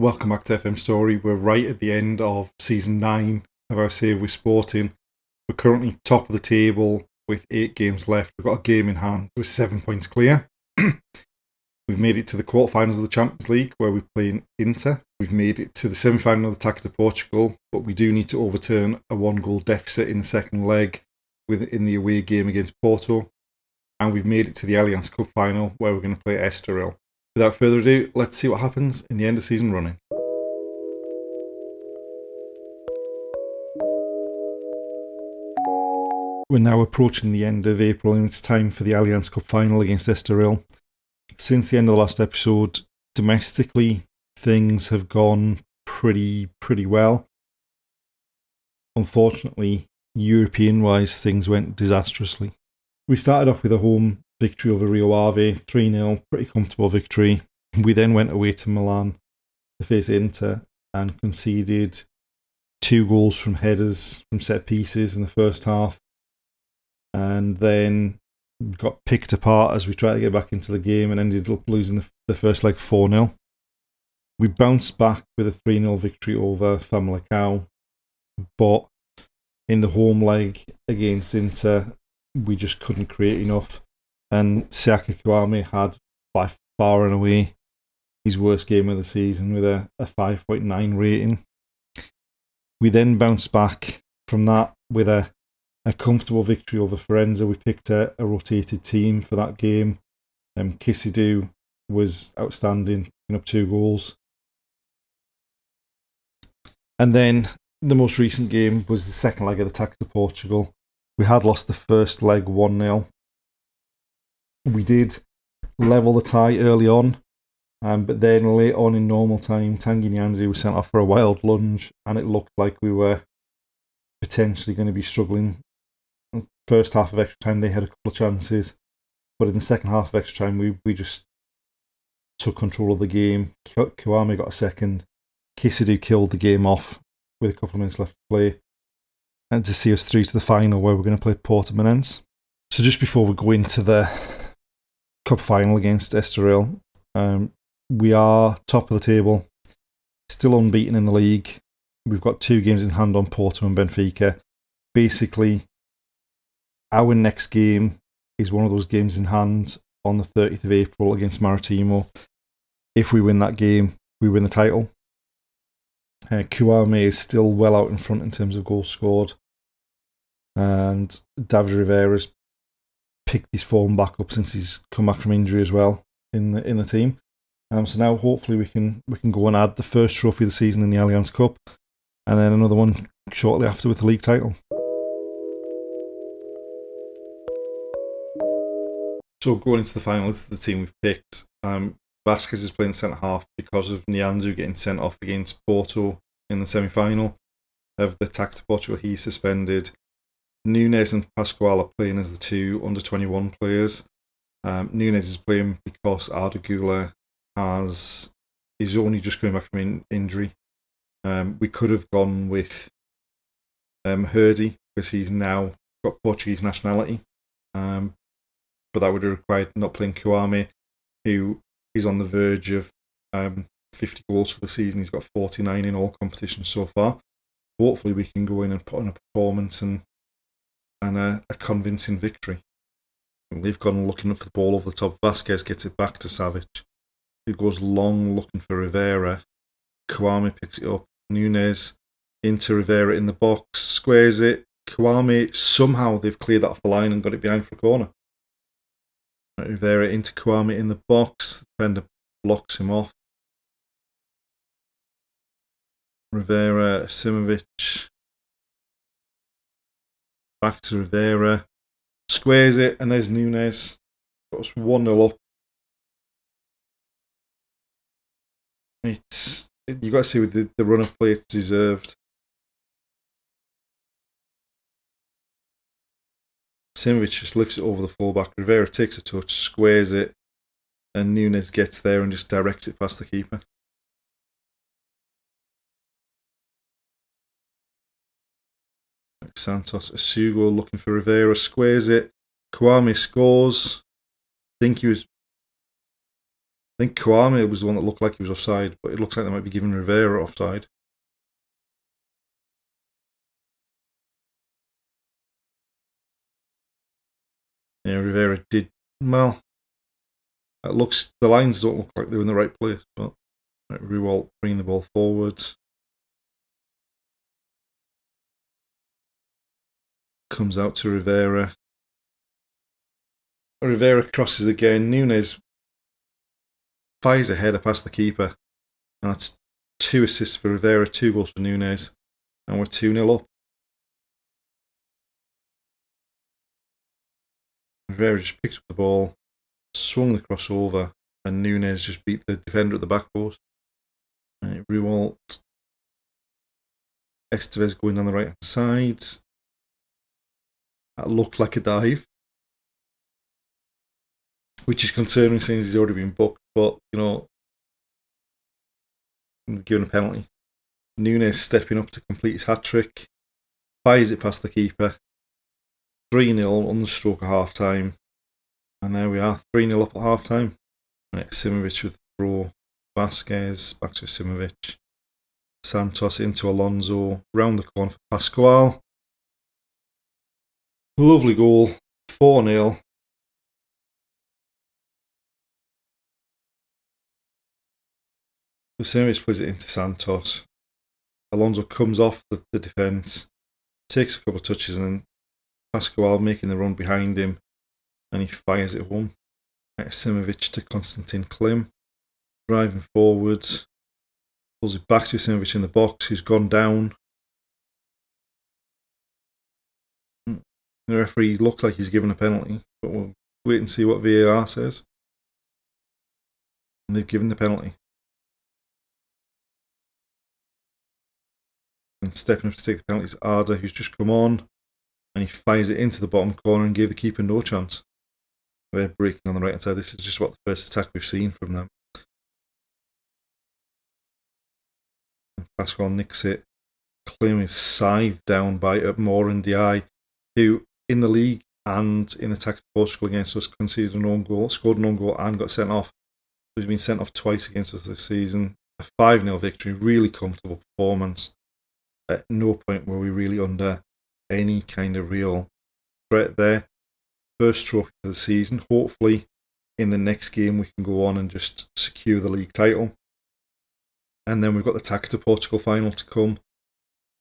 Welcome back to FM Storey. We're right at the end of season 9 of our Save with Sporting. We're currently top of the table with 8 games left. We've got a game in hand. We're 7 points clear. We've made it to the quarterfinals of the Champions League where we play in Inter. We've made it to the semi-final of the Taça de Portugal, but we do need to overturn a 1-goal deficit in the second leg in the away game against Porto. And we've made it to the Allianz Cup final where we're going to play Estoril. Without further ado, let's see what happens in the end of season running. We're now approaching the end of April and it's time for the Allianz Cup final against Estoril. Since the end of the last episode, domestically, things have gone pretty well. Unfortunately, European-wise, things went disastrously. We started off with a home victory over Rio Ave, 3-0, pretty comfortable victory. We then went away to Milan to face Inter and conceded 2 goals from headers from set pieces in the first half. And then got picked apart as we tried to get back into the game and ended up losing the first leg 4-0. We bounced back with a 3-0 victory over Famalicão, but in the home leg against Inter, we just couldn't create enough. And Siaka Kouame had, by far and away, his worst game of the season with a 5.9 rating. We then bounced back from that with a comfortable victory over Forenza. We picked a rotated team for that game. Kisidou was outstanding, picking up 2 goals. And then the most recent game was the second leg of the Taça de Portugal. We had lost the first leg 1-0. We did level the tie early on, but then late on in normal time, Tanguy Nyanzi was sent off for a wild lunge, and it looked like we were potentially going to be struggling. First half of extra time, they had a couple of chances, but in the second half of extra time, we just took control of the game. Kouame got a second. Kisidou killed the game off with a couple of minutes left to play, and to see us through to the final where we're going to play Portimonense. So just before we go into the cup final against Estoril, we are top of the table, still unbeaten in the league. We've got 2 games in hand on Porto and Benfica. Basically, our next game is one of those games in hand on the 30th of April against Maritimo. If we win that game, we win the title. Kouame is still well out in front in terms of goals scored. And David Rivera's picked his form back up since he's come back from injury as well in the team. So now hopefully we can go and add the first trophy of the season in the Allianz Cup, and then another one shortly after with the league title. So going into the final, this is the team we've picked. Vasquez is playing centre half because of Nyanzu getting sent off against Porto in the semi-final of the Taça de Portugal. He's suspended. Nunes and Pascual are playing as the 2 under-21 players. Nunes is playing because Arda Güler is only just coming back from injury. We could have gone with Herdy because he's now got Portuguese nationality. But that would have required not playing Kouame, who is on the verge of 50 goals for the season. He's got 49 in all competitions so far. Hopefully we can go in and put on a performance and a convincing victory. They've gone looking for the ball over the top. Vasquez gets it back to Savic, who goes long looking for Rivera. Kouame picks it up. Nunes into Rivera in the box, squares it. Kouame, somehow they've cleared that off the line and got it behind for a corner. Rivera into Kouame in the box. The defender blocks him off. Rivera, Simovic. Back to Rivera. Squares it, and there's Nunes. Got us 1-0 up. You got to see with the run of play it's deserved. Simovic just lifts it over the fullback. Rivera takes a touch, squares it, and Nunes gets there and just directs it past the keeper. Santos Asugo looking for Rivera, squares it. Kouame scores. I think he was I think Kwame was the one that looked like he was offside, but it looks like they might be giving Rivera offside. Yeah, Rivera did well. The lines don't look like they're in the right place, but Rewalt bringing the ball forward. Comes out to Rivera. Rivera crosses again. Nunes fires a header past the keeper. And that's 2 assists for Rivera, 2 goals for Nunes. And we're 2-0 up. Rivera just picked up the ball, swung the crossover, and Nunes just beat the defender at the back post. Rewalt. Estevez going down the right hand side. That looked like a dive, which is concerning since he's already been booked, but, given a penalty. Nunes stepping up to complete his hat-trick, fires it past the keeper. 3-0 on the stroke of half-time. And there we are, 3-0 up at half-time. Simovic with the throw. Vasquez back to Simovic. Santos into Alonso. Round the corner for Pascual. Lovely goal. 4-0. Simovic plays it into Santos. Alonso comes off the defence. Takes a couple of touches and then Pascual making the run behind him, and he fires it home. Simovic to Konstantin Klim, driving forward, pulls it back to Simovic in the box, who's gone down. The referee looks like he's given a penalty, but we'll wait and see what VAR says. And they've given the penalty. And stepping up to take the penalty is Arda, who's just come on. And he fires it into the bottom corner and gave the keeper no chance. They're breaking on the right hand side. This is just what the first attack we've seen from them. And Pascual nicks it. Klim is scythed down by Moore and Diai, who in the league and in the attack to Portugal against us conceded an own goal, scored an own goal and got sent off. So he's been sent off twice against us this season. A 5-0 victory, really comfortable performance. At no point were we really under any kind of real threat there. First trophy of the season. Hopefully in the next game we can go on and just secure the league title. And then we've got the Taça de Portugal final to come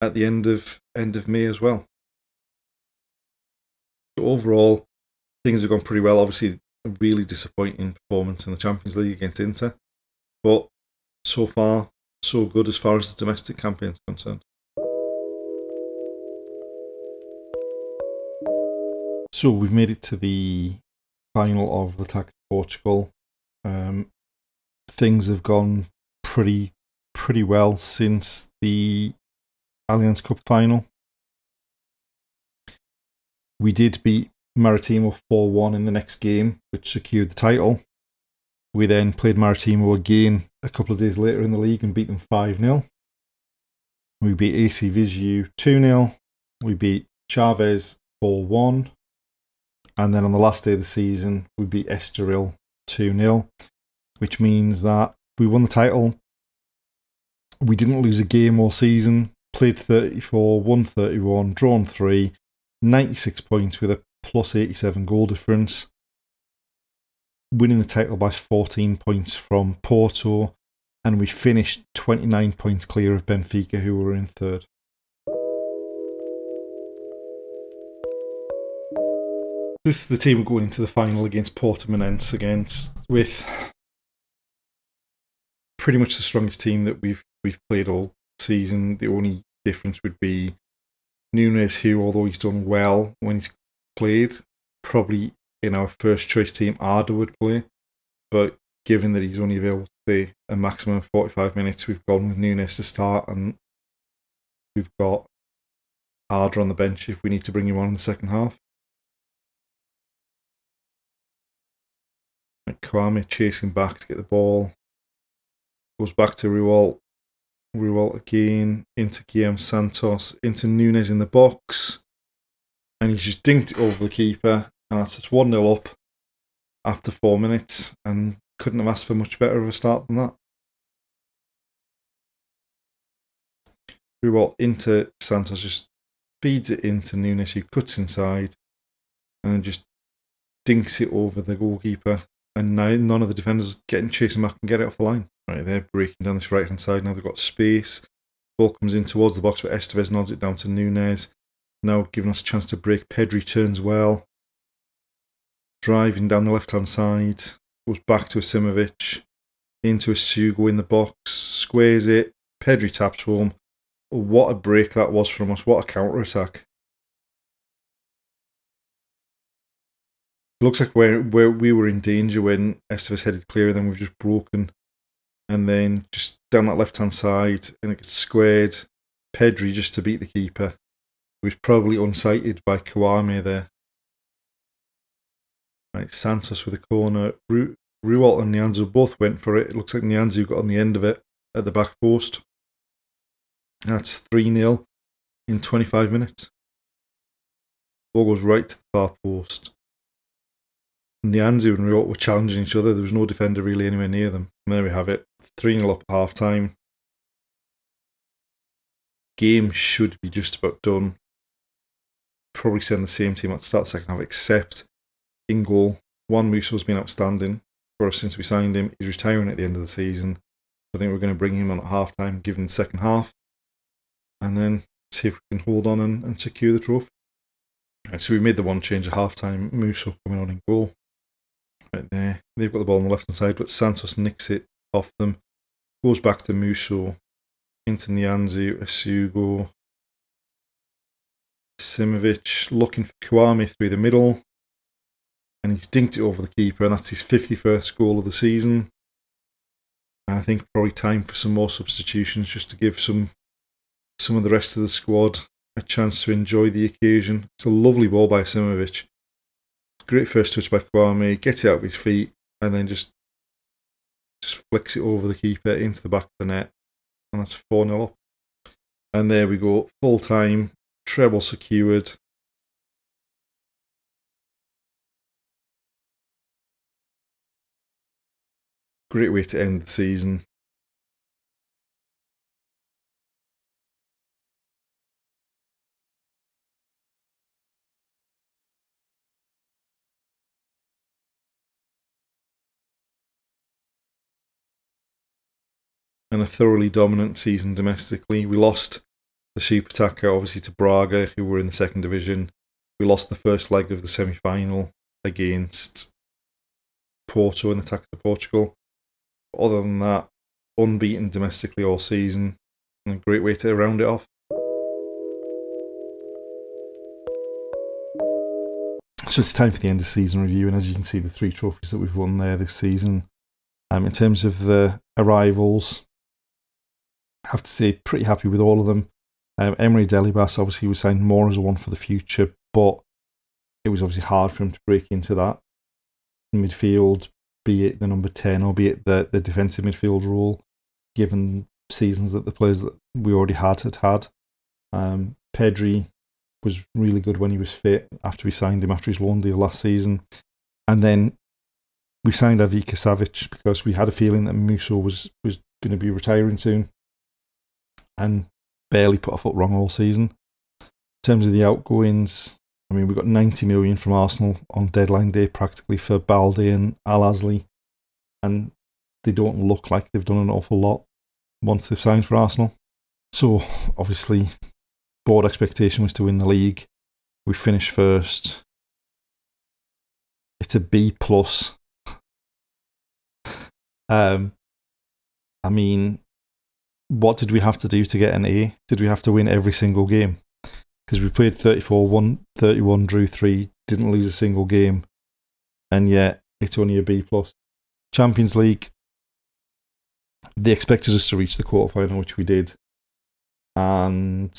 at the end of May as well. So overall, things have gone pretty well. Obviously, a really disappointing performance in the Champions League against Inter. But so far, so good as far as the domestic campaign is concerned. So we've made it to the final of the Taça de Portugal. Things have gone pretty well since the Allianz Cup final. We did beat Maritimo 4-1 in the next game, which secured the title. We then played Maritimo again a couple of days later in the league and beat them 5-0. We beat AC Viseu 2-0. We beat Chaves 4-1. And then on the last day of the season, we beat Estoril 2-0, which means that we won the title. We didn't lose a game all season, played 34, won 31, drawn 3, 96 points with a plus 87 goal difference, winning the title by 14 points from Porto, and we finished 29 points clear of Benfica, who were in third. This is the team going into the final against Portimonense with pretty much the strongest team that we've played all season. The only difference would be Nunes, who, although he's done well when he's played, probably in our first choice team, Arda would play. But given that he's only available to play a maximum of 45 minutes, we've gone with Nunes to start, and we've got Arda on the bench if we need to bring him on in the second half. Kwame chasing back to get the ball. Goes back to Rewalt. Rewalt again. Into Guillem Santos. Into Nunes in the box. And he's just dinked it over the keeper. And that's 1-0 up after 4 minutes. And couldn't have asked for much better of a start than that. Through into Santos, just feeds it into Nunes, who cuts inside and then just dinks it over the goalkeeper. And now none of the defenders getting chasing back and get it off the line. Right, they're breaking down this right hand side. Now they've got space. Ball comes in towards the box, but Estevez nods it down to Nunes. Now giving us a chance to break. Pedri turns well. Driving down the left hand side. Goes back to Simovic. Into a Sugo in the box. Squares it. Pedri taps home. What a break that was from us. What a counter attack. It looks like where we were in danger when Estevez headed clear, and then we've just broken. And then just down that left hand side, and it gets squared. Pedri just to beat the keeper. He was probably unsighted by Kouame there. Right, Santos with a corner. Rualt and Nianzou both went for it. It looks like Nianzou got on the end of it at the back post. That's 3-0 in 25 minutes. Ball goes right to the far post. Nianzou and Rualt were challenging each other. There was no defender really anywhere near them. And there we have it. 3-0 up at half time. Game should be just about done. Probably send the same team at the start second half, except in goal. Juan Musso's been outstanding for us since we signed him. He's retiring at the end of the season. I think we're going to bring him on at half time, give him the second half, and then see if we can hold on and secure the trophy. Right, so we made the one change at half time. Musso coming on in goal. Right there. They've got the ball on the left hand side, but Santos nicks it off them. Goes back to Musso. Into Nianzou, Asugo. Simovic looking for Kouame through the middle. And he's dinked it over the keeper, and that's his 51st goal of the season. And I think probably time for some more substitutions just to give some of the rest of the squad a chance to enjoy the occasion. It's a lovely ball by Simovic. Great first touch by Kouame, gets it out of his feet, and then just flicks it over the keeper into the back of the net. And that's 4-0 up. And there we go, full time, treble secured. Great way to end the season. And a thoroughly dominant season domestically. We lost the Super Attacker, obviously, to Braga, who were in the second division. We lost the first leg of the semi-final against Porto in the Taça de Portugal. Other than that, unbeaten domestically all season, and a great way to round it off. So it's time for the end of season review, and as you can see, the 3 trophies that we've won there this season. In terms of the arrivals, I have to say, pretty happy with all of them. Emery Delibas obviously was signed more as a one for the future, but it was obviously hard for him to break into that midfield, be it the number 10 or be it the defensive midfield role, given seasons that the players that we already had. Pedri was really good when he was fit after we signed him after his loan deal last season. And then we signed Avika Savic because we had a feeling that Musso was going to be retiring soon and barely put a foot wrong all season. In terms of the outgoings, I mean, we got 90 million from Arsenal on deadline day practically for Balde and Al-Azli, and they don't look like they've done an awful lot once they've signed for Arsenal. So, obviously, board expectation was to win the league. We finished first. It's a B+. I mean, what did we have to do to get an A? Did we have to win every single game? Because we played 34, won 31, drew 3, didn't lose a single game, and yet it's only a B+. Champions League, they expected us to reach the quarterfinal, which we did, and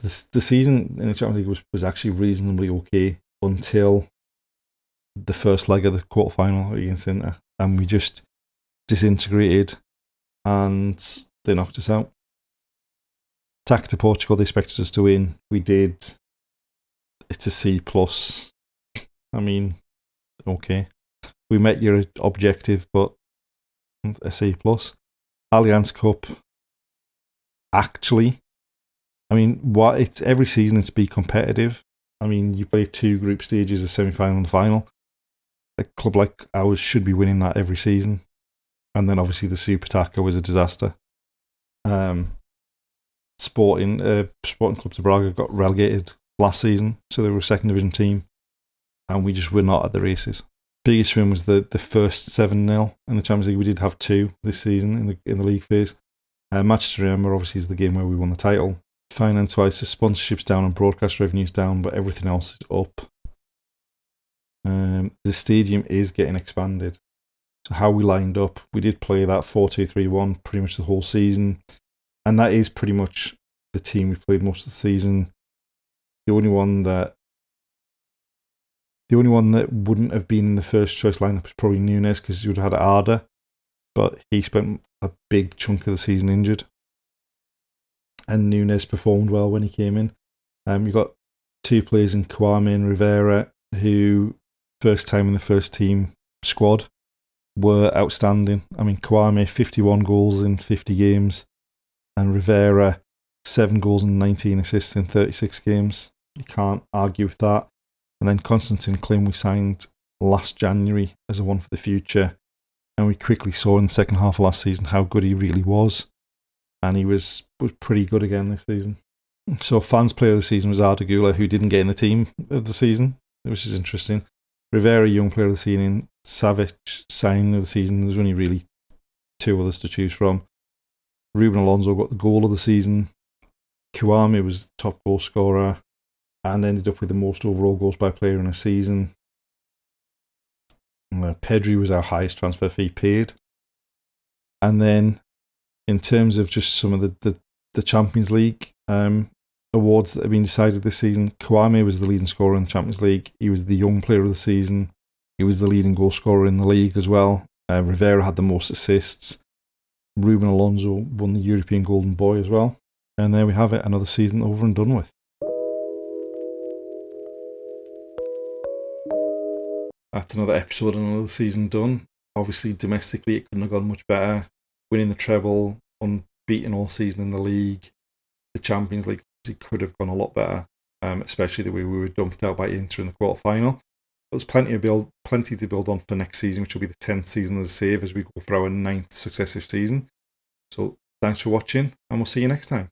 the season in the Champions League was actually reasonably okay until the first leg of the quarterfinal against Inter, and we just disintegrated, and they knocked us out. Taça de Portugal, they expected us to win. We did. It's a C+. I mean, okay. we met your objective, but a C+. Allianz Cup, actually, I mean, what it's every season it's be competitive. I mean, you play 2 group stages, a semi-final and a final. A club like ours should be winning that every season. And then obviously the Super Taco was a disaster. Sporting Club de Braga got relegated last season, so they were a second division team, and we just were not at the races. Biggest win was the first 7-0 in the Champions League. We did have 2 this season in the league phase. Match to remember, obviously, is the game where we won the title. Finance-wise, the sponsorships down and broadcast revenues down, but everything else is up. The stadium is getting expanded. So how we lined up, we did play that 4-2-3-1 pretty much the whole season, and that is pretty much the team we played most of the season. The only one that wouldn't have been in the first choice lineup is probably Nunes, because he would have had Arda, but he spent a big chunk of the season injured. And Nunes performed well when he came in. You've got 2 players in Kwame and Rivera, who first time in the first team squad were outstanding. I mean, Kwame 51 goals in 50 games, and Rivera 7 goals and 19 assists in 36 games. You can't argue with that. And then Konstantin Klim we signed last January as a one for the future, and we quickly saw in the second half of last season how good he really was. And he was pretty good again this season. So fans' player of the season was Arda Güler, who didn't get in the team of the season, which is interesting. Rivera, young player of the season. Savic, signing of the season. There's only really 2 others to choose from. Ruben Alonso got the goal of the season. Kwame was the top goal scorer and ended up with the most overall goals by player in a season. Pedri was our highest transfer fee paid. And then, in terms of just some of the Champions League awards that have been decided this season, Kwame was the leading scorer in the Champions League. He was the young player of the season. He was the leading goal scorer in the league as well. Rivera had the most assists. Ruben Alonso won the European Golden Boy as well. And there we have it, another season over and done with. That's another episode and another season done. Obviously, domestically, it couldn't have gone much better. Winning the treble, unbeaten all season in the league. The Champions League could have gone a lot better, especially the way we were dumped out by Inter in the quarterfinal. There's plenty to build on for next season, which will be the 10th season as a save as we go for our 9th successive season. So thanks for watching, and we'll see you next time.